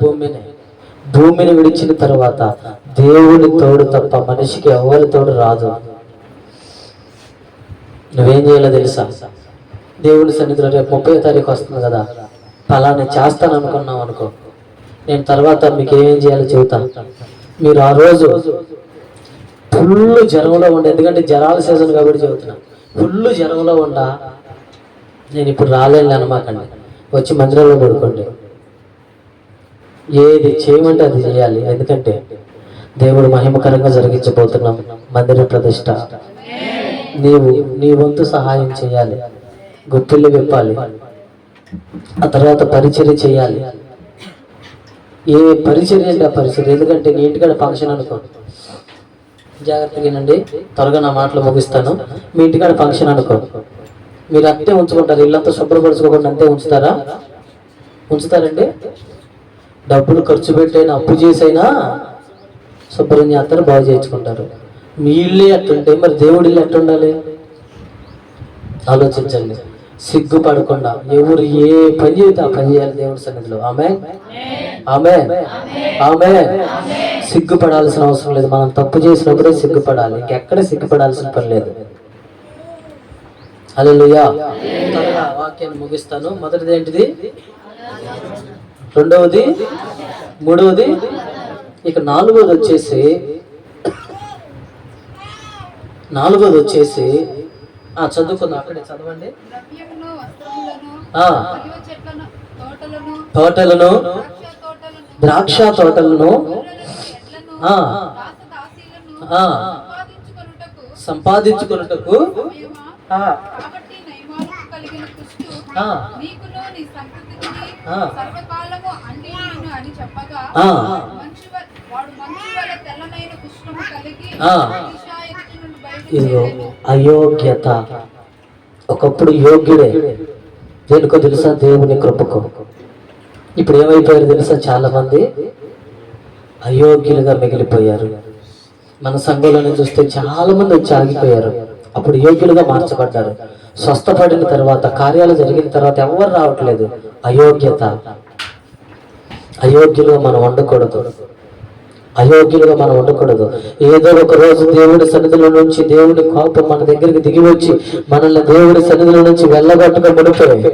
భూమిని విడిచిన తర్వాత దేవుడి తోడు తప్ప మనిషికి ఎవరి తోడు రాదు. నువ్వేం చేయాలో తెలుసా? దేవుడి సన్నిధిలో రేపు 30వ తారీఖు వస్తుంది కదా, ఫలాన్ని చేస్తాను అనుకున్నావు అనుకో, నేను తర్వాత మీకు ఏం చేయాలో చెబుతాను. మీరు ఆ రోజు ఫుల్ జ్వరంలో ఉండే, ఎందుకంటే జ్వరాల సీజన్ కాబట్టి చెబుతున్నా, ఫుల్ జ్వరంలో ఉండా నేను ఇప్పుడు రాలేను అనమాకండి, వచ్చి మందిరంలో పడుకోండి. ఏది చేయమంటే అది చేయాలి, ఎందుకంటే దేవుడు మహిమకరంగా జరిగించబోతున్నాం మందిర ప్రతిష్ట. నీ వంతు సహాయం చేయాలి, గుర్తులు విప్పాలి, ఆ తర్వాత పరిచర్య చేయాలి. ఏ పరిచర్య అంటే ఆ పరిచర్య. ఎందుకంటే నీ ఇంటికాడ ఫంక్షన్ అనుకో, జాగ్రత్తగానండి, త్వరగా నా మాటలు ముగిస్తాను. మీ ఇంటికాడ ఫంక్షన్ అనుకో, మీరు అంతే ఉంచుకుంటారు, ఇల్లంతా శుభ్రపరచుకోకుండా అంతే ఉంచుతారా? ఉంచుతారండి? డబ్బులు ఖర్చు పెట్టైనా అప్పు చేసైనా శుభ్రం చేస్తారు, బాగు చేయించుకుంటారు. మీ ఇల్లు ఎట్లుంటే మరి దేవుడి ఇల్లు ఎట్లుండాలి? ఆలోచించండి. సిగ్గుపడకుండా ఎవరు ఏ పని చేస్తే ఆ పని చేయాలి దేవుడి సన్నిధిలో. ఆమేన్, ఆమేన్, ఆమేన్. సిగ్గుపడాల్సిన అవసరం లేదు. మనం తప్పు చేసినప్పుడే సిగ్గుపడాలి, ఇంకెక్కడ సిగ్గుపడాల్సిన పని లేదు. హల్లెలూయా. త్వరగా వాక్యాన్ని ముగిస్తాను. మొదటిది ఏంటిది? రెండవది, మూడవది, ఇక నాలుగోది వచ్చేసి చదువుకుందాం. అక్కడే చదవండి. తోటలను, ద్రాక్ష తోటలను సంపాదించుకొనుటకు ఇదిగో అయోగ్యత. ఒకప్పుడు యోగ్యుడే, దేనికో తెలుసా? దేవుని కృపకు. ఇప్పుడు ఏమైపోయారు తెలుసా? చాలా మంది అయోగ్యులుగా మిగిలిపోయారు. మన సంఘంలోనే చూస్తే చాలా మంది వచ్చి ఆగిపోయారు. అప్పుడు యోగ్యులుగా మార్చబడ్డారు. స్వస్థపడిన తర్వాత, కార్యాలు జరిగిన తర్వాత ఎవరు రావట్లేదు. అయోగ్యత. అయోగ్యులుగా మనం ఉండకూడదు. అయోగ్యులుగా మనం ఉండకూడదు. ఏదో ఒక రోజు దేవుడి సన్నిధిలో నుంచి దేవుడి కోపం మన దగ్గరికి దిగి వచ్చి మనల్ని దేవుడి సన్నిధిలో నుంచి వెళ్ళగొట్టుగా ముడిపోయి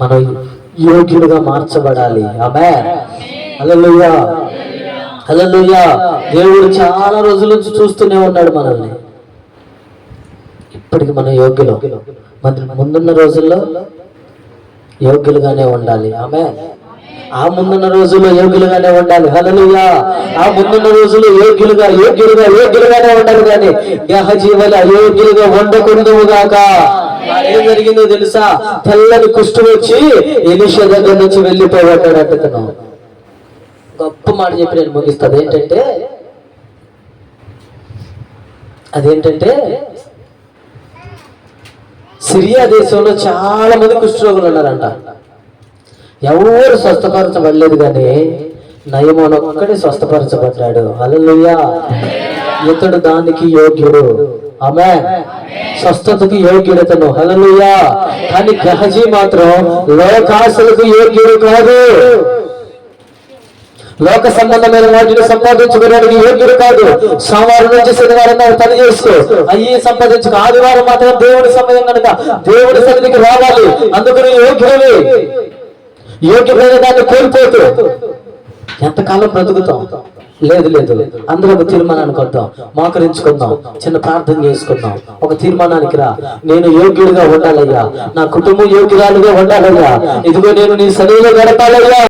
మనం యోగ్యులుగా మార్చబడాలి. ఆమేన్, హల్లెలూయా, హల్లెలూయా. దేవుడు చాలా రోజుల నుంచి చూస్తూనే ఉన్నాడు మనల్ని. ఇప్పటికి మనం యోగ్యులు. ముందున్న రోజుల్లో యోగ్యులుగానే ఉండాలి. ఆమేన్. ఆ ముందున్న రోజుల్లో యోగ్యులుగానే ఉండాలి. హల్లెలూయా. ఆ ముందున్న రోజుల్లో యోగ్యులుగానే ఉండాలి. కానీ గహజీవులు అయోగ్యులుగా ఉండకూడదుగాక. ఏం జరిగిందో తెలుసా? తెల్లని కుష్ఠం వచ్చి ఎలీషా దగ్గర నుంచి వెళ్ళిపోయాడు అంటున్నాం. గొప్ప మాట చెప్పి నేను ముగిస్తాను. అదేంటంటే సిరియా దేశంలో చాలా మంది కుష్ఠరోగులు ఉన్నారంట. ఎవరు స్వస్థపరచబడలేదు, కానీ నయమోను ఒక్కడే స్వస్థపరచబడ్డాడు. హల్లెలూయా. ఇతడు దానికి యోగ్యుడు. ఆమేన్. స్వస్థతకు యోగ్యుడతను. హల్లెలూయా. కానీ గహజీ మాత్రం లోకాశలకు యోగ్యుడు కాదు. లోక సంబంధమైన వాటిని సంపాదించుకోవడానికి యోగ్యుడు కాదు. సోమవారం నుంచి శనివారం పని చేసుకో, అయ్యి సంపాదించుకో. ఆదివారం మాత్రం దేవుడి సమయం కనుక దేవుడి సన్నిధికి రావాలి. అందుకని యోగ్యుడివి. యోగ్యమైన దాన్ని కోల్పోతూ ఎంతకాలం బ్రతుకుతాం? లేదు. అందరూ ఒక తీర్మానానికి వద్దాం, మోకరించుకుందాం, చిన్న ప్రార్థన చేసుకుందాం. ఒక తీర్మానానికి రా. నేను యోగ్యుడిగా ఉండాలయ్యా, నా కుటుంబం యోగ్యురాలుగా ఉండాలయ్యా, ఇదిగో నేను నీ సన్నిధిలో గడపాలయ్యా.